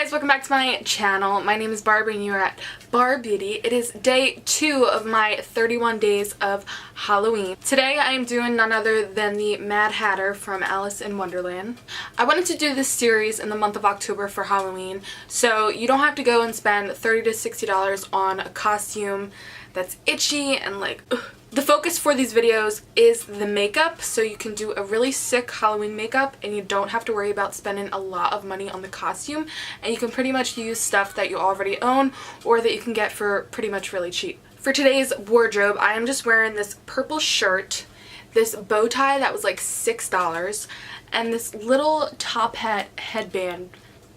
guys, welcome back to my channel. My name is Barb and you're at Barb Beauty. It is day 2 of my 31 days of Halloween. Today I am doing none other than the Mad Hatter from Alice in Wonderland. I wanted to do this series in the month of October for Halloween, so you don't have to go and spend $30 to $60 on a costume that's itchy and like, ugh. The focus for these videos is the makeup, so you can do a really sick Halloween makeup and you don't have to worry about spending a lot of money on the costume, and you can pretty much use stuff that you already own or that you can get for pretty much really cheap. For today's wardrobe, I am just wearing this purple shirt, this bow tie that was like $6, and this little top hat headband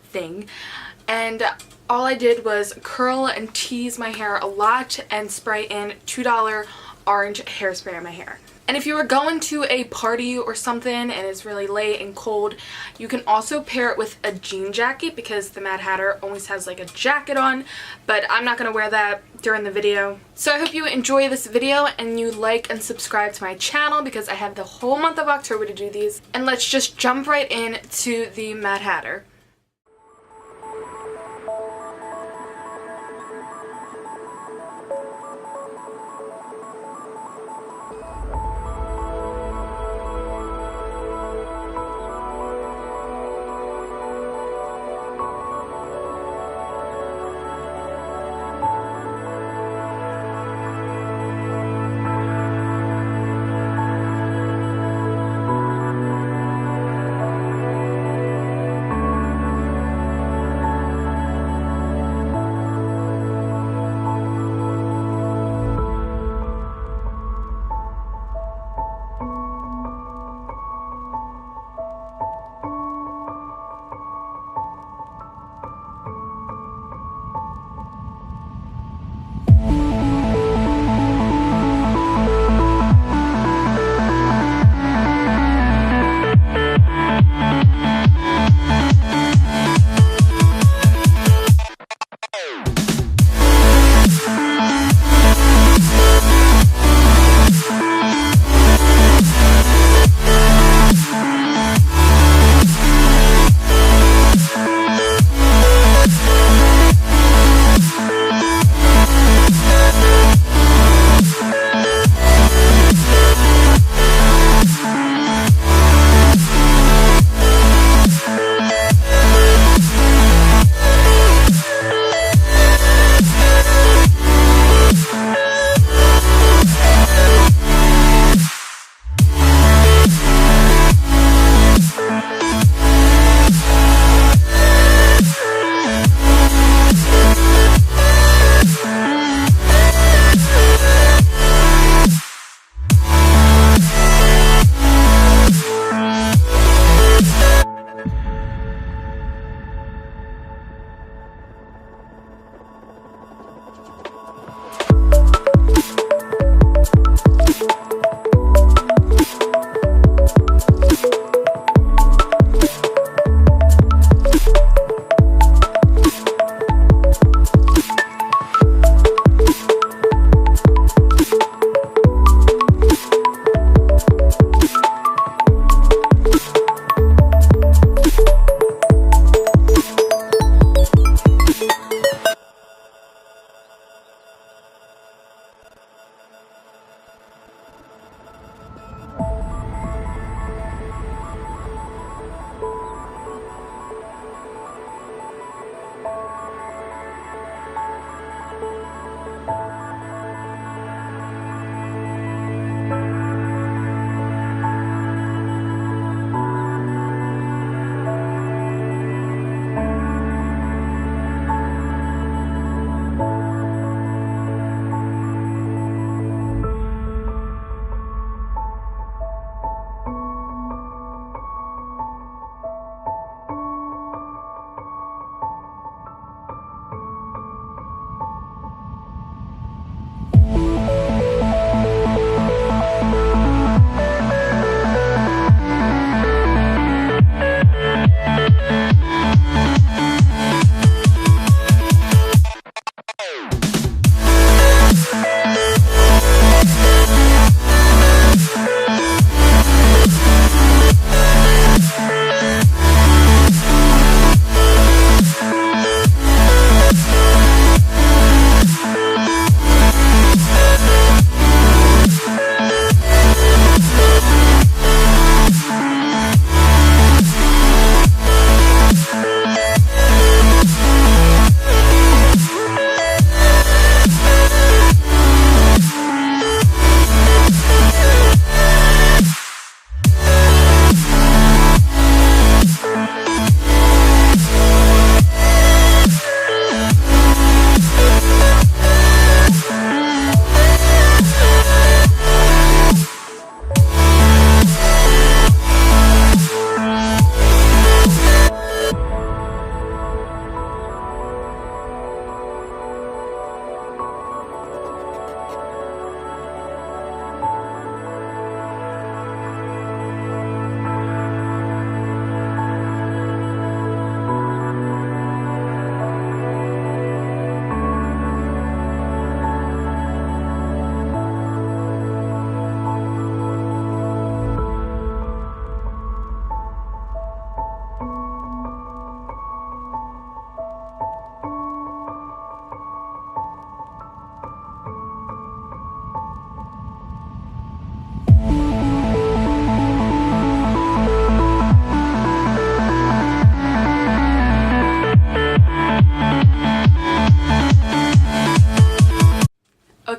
thing. And all I did was curl and tease my hair a lot and spray in $2 orange hairspray on my hair. And if you were going to a party or something and it's really late and cold, you can also pair it with a jean jacket because the Mad Hatter always has like a jacket on, but I'm not going to wear that during the video. So I hope you enjoy this video and you like and subscribe to my channel because I have the whole month of October to do these. And let's just jump right into the Mad Hatter.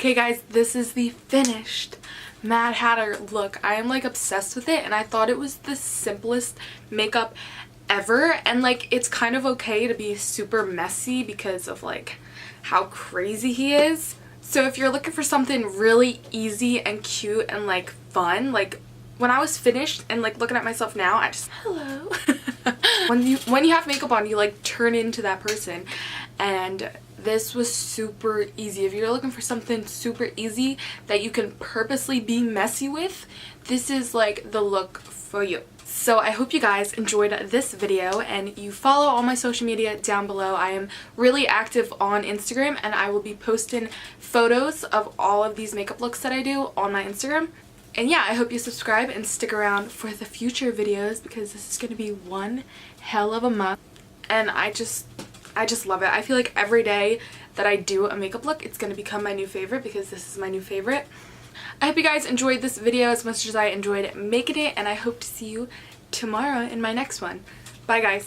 Okay guys, this is the finished Mad Hatter look. I am like obsessed with it, and I thought it was the simplest makeup ever, and like it's kind of okay to be super messy because of like how crazy he is. So if you're looking for something really easy and cute and like fun, like when I was finished and like looking at myself now, I just, hello. when you have makeup on, you like turn into that person, and this was super easy. If you're looking for something super easy that you can purposely be messy with, this is like the look for you. So I hope you guys enjoyed this video, and you follow all my social media down below. I am really active on Instagram, and I will be posting photos of all of these makeup looks that I do on my Instagram. And yeah, I hope you subscribe and stick around for the future videos, because this is going to be one hell of a month. And I just love it. I feel like every day that I do a makeup look, it's going to become my new favorite, because this is my new favorite. I hope you guys enjoyed this video as much as I enjoyed making it, and I hope to see you tomorrow in my next one. Bye guys.